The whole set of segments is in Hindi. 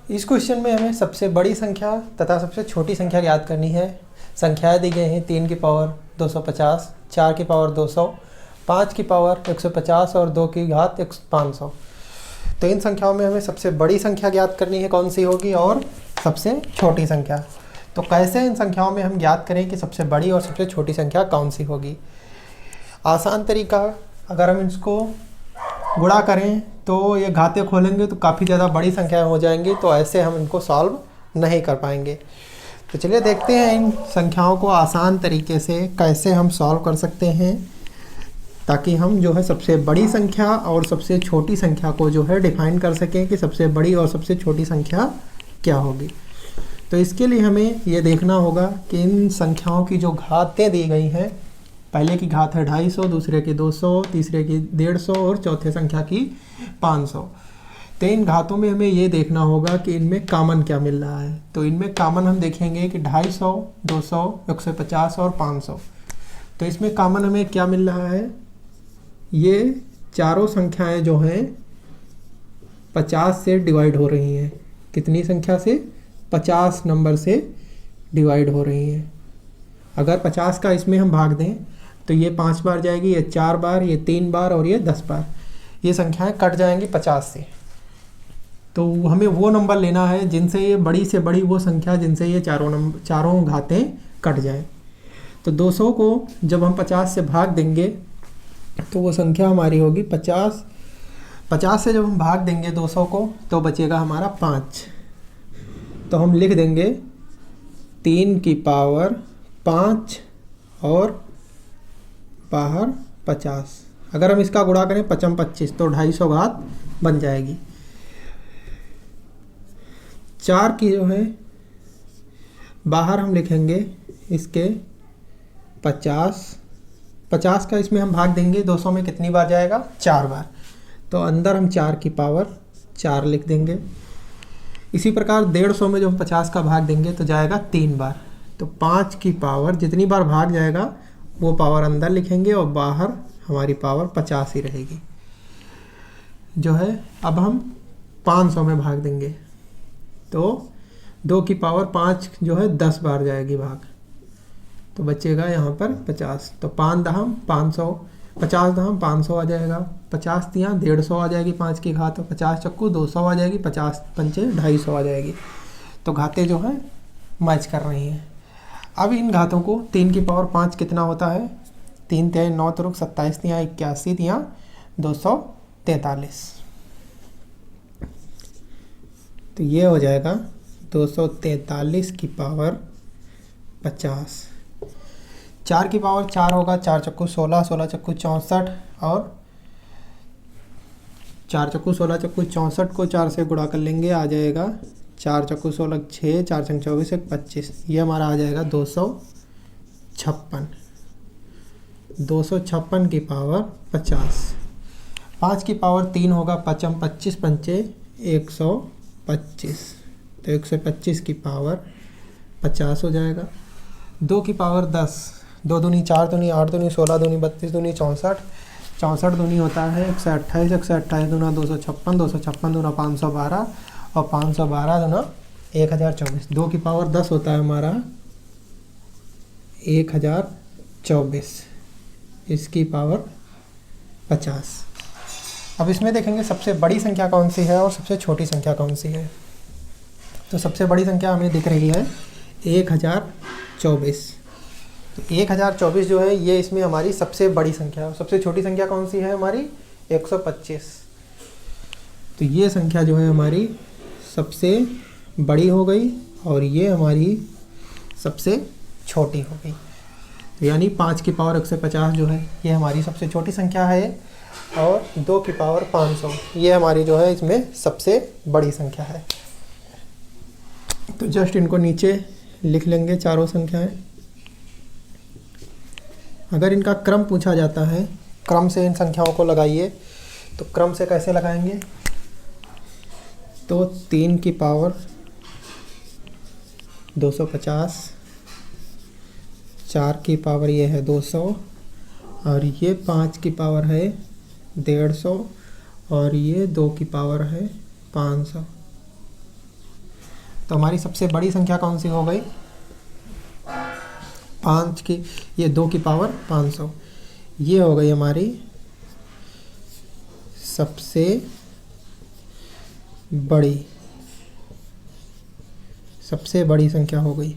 इस क्वेश्चन में हमें सबसे बड़ी संख्या तथा सबसे छोटी संख्या ज्ञात करनी है। संख्याएं दी गई हैं 3 की पावर 250, 4 की पावर 200, 5 की पावर 150 और 2 की घात 500। तो इन संख्याओं में हमें सबसे बड़ी संख्या ज्ञात करनी है कौन सी होगी और सबसे छोटी संख्या। तो कैसे इन संख्याओं में हम ज्ञात करें कि सबसे बड़ी और सबसे छोटी संख्या कौन सी होगी। आसान तरीका, अगर हम इसको गुणा करें तो ये घाते खोलेंगे तो काफ़ी ज़्यादा बड़ी संख्याएं हो जाएंगी, तो ऐसे हम इनको सॉल्व नहीं कर पाएंगे। तो चलिए देखते हैं इन संख्याओं को आसान तरीके से कैसे हम सॉल्व कर सकते हैं, ताकि हम जो है सबसे बड़ी संख्या और सबसे छोटी संख्या को जो है डिफाइन कर सकें कि सबसे बड़ी और सबसे छोटी संख्या क्या होगी। तो इसके लिए हमें ये देखना होगा कि इन संख्याओं की जो घातें दी गई हैं, पहले की घात है 250, दूसरे की 200, तीसरे की 150 और चौथे संख्या की 500। तो इन घातों में हमें ये देखना होगा कि इनमें कॉमन क्या मिल रहा है। तो इनमें कॉमन हम देखेंगे कि 250, 200, 150 और 500। तो इसमें कॉमन हमें क्या मिल रहा है, ये चारों संख्याएं जो हैं 50 से डिवाइड हो रही हैं। कितनी संख्या से? 50 नंबर से डिवाइड हो रही हैं। अगर 50 का इसमें हम भाग दें तो ये 5 बार जाएगी, ये 4 बार, ये 3 बार और ये 10 बार। ये संख्याएं कट जाएंगी 50 से। तो हमें वो नंबर लेना है जिनसे ये बड़ी से बड़ी वो संख्या जिनसे ये चारों घातें कट जाएं। तो 200 को जब हम 50 से भाग देंगे तो वो संख्या हमारी होगी 50। 50 से जब हम भाग देंगे 200 को तो बचेगा हमारा 5। तो हम लिख देंगे 3 की पावर 5 और बाहर 50। अगर हम इसका गुणा करें 5 25 तो 250 घात बन जाएगी। 4 की जो है बाहर हम लिखेंगे इसके 50। 50 का इसमें हम भाग देंगे 200 में कितनी बार जाएगा? 4 बार। तो अंदर हम 4 की पावर 4 लिख देंगे। इसी प्रकार 150 में जो हम 50 का भाग देंगे तो जाएगा 3 बार। तो 5 की पावर जितनी बार भाग जाएगा वो पावर अंदर लिखेंगे और बाहर हमारी पावर 50 ही रहेगी जो है। अब हम 500 में भाग देंगे तो 2 की पावर 5 जो है 10 बार जाएगी भाग, तो बचेगा यहाँ पर 50। तो 5 दहम 500, 50 दहम 500 आ जाएगा, 50 तियाँ 150 आ जाएगी 5 की घात, 50 चक्कू 200 आ जाएगी, 50 पंचे 250 आ जाएगी। तो घातें जो है मैच कर रही हैं। अब इन घातों को 3 की पावर 5 कितना होता है? 3 तिहाई 9 तुरुक 27 तिहाई 81 तिहाई 243। तो ये हो जाएगा 243 की पावर 50। 4 की पावर 4 होगा, 4 चक्कू 16, 16 चक्कू 64 और 4 चक्कू 16 चक्कू 64 को 4 से गुणा कर लेंगे, आ जाएगा 4 चक्कू 16 6, 4 छंग 24 1 25। ये हमारा आ जाएगा 256। 256 की पावर 50। 5 की पावर 3 होगा, 5 25 पंचे 125। तो 125 की पावर 50 हो जाएगा। 2 की पावर 10, 2 दूनी 4 दूनी 8 दूनी 16 दूनी 32 दूनी 64, 64 दूनी होता है 128, 128 दूना 256, 256 दूना 512 और 512 दूना 1024। 2 की पावर 10 होता है हमारा 1024, इसकी पावर 50। अब इसमें देखेंगे सबसे बड़ी संख्या कौन सी है और सबसे छोटी संख्या कौन सी है। तो सबसे बड़ी संख्या हमें दिख रही है 1024। तो 1024 जो है ये इसमें हमारी सबसे बड़ी संख्या है। और सबसे छोटी संख्या कौन सी है हमारी? 125। तो ये संख्या जो है हमारी सबसे बड़ी हो गई और ये हमारी सबसे छोटी हो गई। तो यानी 5 की पावर 150 जो है ये हमारी सबसे छोटी संख्या है और 2 की पावर 500 ये हमारी जो है इसमें सबसे बड़ी संख्या है। तो जस्ट इनको नीचे लिख लेंगे चारों संख्याएं। अगर इनका क्रम पूछा जाता है, क्रम से इन संख्याओं को लगाइए, तो क्रम से कैसे लगाएंगे? तो 3 की पावर 250, 4 की पावर ये है 200 और ये 5 की पावर है 150 और ये 2 की पावर है 500। तो हमारी सबसे बड़ी संख्या कौन सी हो गई? 5 की, ये 2 की पावर 500, ये हो गई हमारी सबसे बड़ी संख्या हो गई।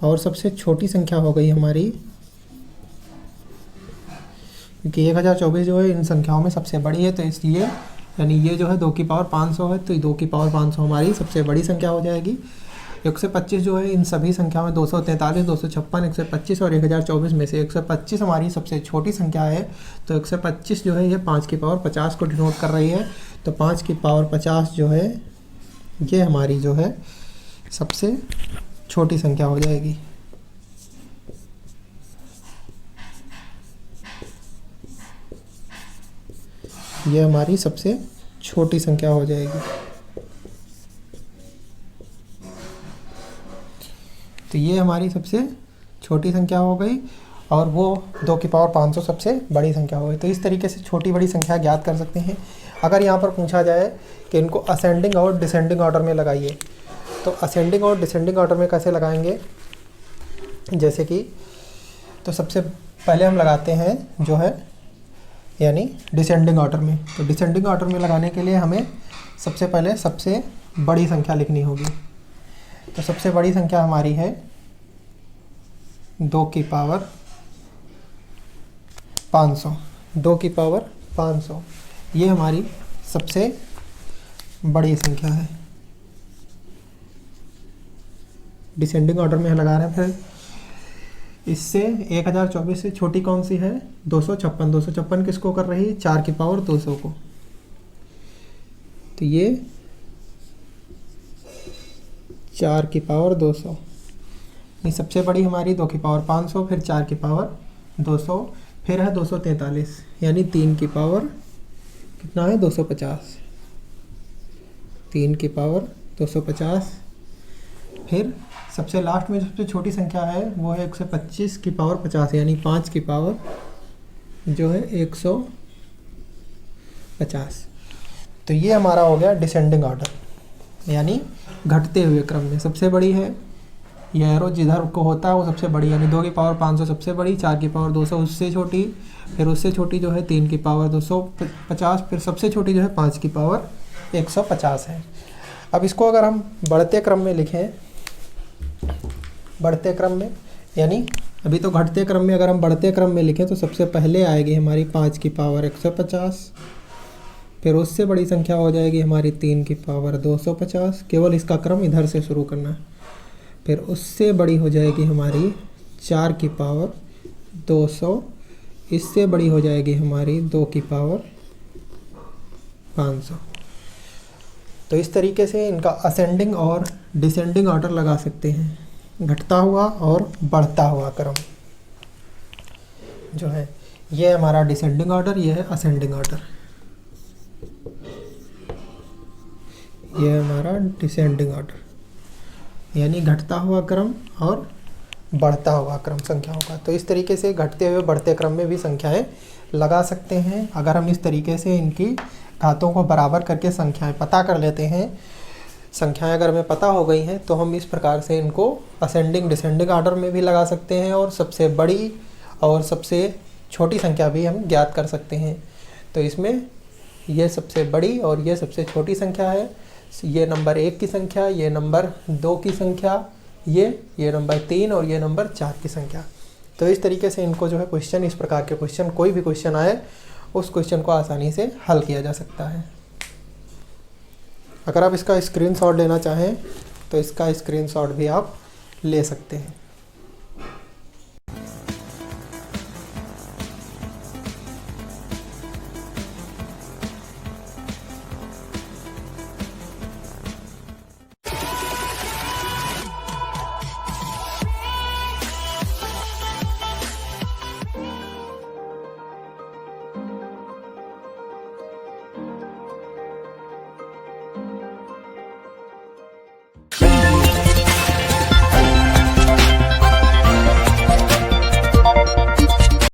और सबसे छोटी संख्या हो गई हमारी, क्योंकि 1024 जो है इन संख्याओं में सबसे बड़ी है, तो इसलिए यानी ये जो है 2 की पावर 500 है, तो 2 की पावर 500 हमारी सबसे बड़ी संख्या हो जाएगी। 125 जो है इन सभी संख्याओं में 243, 256, 125 और 1024 में से 125 हमारी सबसे छोटी संख्या है। तो 125 जो है ये 5 की पावर 50 को डिनोट कर रही है। तो 5 की पावर 50 जो है ये हमारी जो है सबसे छोटी संख्या हो जाएगी। ये हमारी सबसे छोटी संख्या हो जाएगी। तो ये हमारी सबसे छोटी संख्या हो गई और वो 2 की पावर 500 सबसे बड़ी संख्या हो गई। तो इस तरीके से छोटी बड़ी संख्या ज्ञात कर सकते हैं। अगर यहाँ पर पूछा जाए कि इनको असेंडिंग और डिसेंडिंग ऑर्डर में लगाइए, तो असेंडिंग और डिसेंडिंग ऑर्डर में कैसे लगाएंगे? जैसे कि तो सबसे पहले हम लगाते हैं जो है यानी डिसेंडिंग ऑर्डर में। तो डिसेंडिंग ऑर्डर में लगाने के लिए हमें सबसे पहले सबसे बड़ी संख्या लिखनी होगी। तो सबसे बड़ी संख्या हमारी है 2 की पावर 500। 2 की पावर 500 ये हमारी सबसे बड़ी संख्या है। डिसेंडिंग ऑर्डर में लगा रहे हैं। फिर इससे 1024 से छोटी कौन सी है? 256। 256 किसको कर रही है? 4 की पावर 200 को। तो ये 4 की पावर 200 ये सबसे बड़ी हमारी 2 की पावर 500, फिर 4 की पावर 200, फिर है 243 यानी 3 की पावर कितना है? 250। 3 की पावर 250। फिर सबसे लास्ट में सबसे छोटी संख्या है वो है 125 की पावर 50 यानी 5 की पावर जो है 150। तो ये हमारा हो गया डिसेंडिंग ऑर्डर यानी घटते हुए क्रम में सबसे बड़ी है। ये एरो जिधर को होता है वो सबसे बड़ी, यानी 2 की पावर 500 सबसे बड़ी, 4 की पावर 200 उससे छोटी, फिर उससे छोटी जो है 3 की पावर 250, फिर सबसे छोटी जो है 5 की पावर 150 है। अब इसको अगर हम बढ़ते क्रम में लिखें, बढ़ते क्रम में यानी अभी तो घटते क्रम में, अगर हम बढ़ते क्रम में लिखें तो सबसे पहले आएगी हमारी 5 की पावर 150, फिर उससे बड़ी संख्या हो जाएगी हमारी 3 की पावर 250, केवल इसका क्रम इधर से शुरू करना है। फिर उससे बड़ी हो जाएगी हमारी 4 की पावर 200, इससे बड़ी हो जाएगी हमारी 2 की पावर 500। तो इस तरीके से इनका असेंडिंग और डिसेंडिंग ऑर्डर लगा सकते हैं। घटता हुआ और बढ़ता हुआ क्रम जो है ये हमारा डिसेंडिंग ऑर्डर, ये है असेंडिंग ऑर्डर। ये है हमारा डिसेंडिंग ऑर्डर यानी घटता हुआ क्रम और बढ़ता हुआ क्रम संख्याओं का। तो इस तरीके से घटते हुए बढ़ते क्रम में भी संख्याएं लगा सकते हैं। अगर हम इस तरीके से इनकी घातों को बराबर करके संख्याएं पता कर लेते हैं, संख्याएं अगर हमें पता हो गई हैं तो हम इस प्रकार से इनको असेंडिंग डिसेंडिंग ऑर्डर में भी लगा सकते हैं और सबसे बड़ी और सबसे छोटी संख्या भी हम ज्ञात कर सकते हैं। तो इसमें ये सबसे बड़ी और ये सबसे छोटी संख्या है। ये नंबर 1 की संख्या, ये नंबर 2 की संख्या, ये नंबर 3 और ये नंबर 4 की संख्या। तो इस तरीके से इनको जो है क्वेश्चन, इस प्रकार के क्वेश्चन, कोई भी क्वेश्चन आए उस क्वेश्चन को आसानी से हल किया जा सकता है। अगर आप इसका स्क्रीनशॉट लेना चाहें तो इसका स्क्रीनशॉट भी आप ले सकते हैं।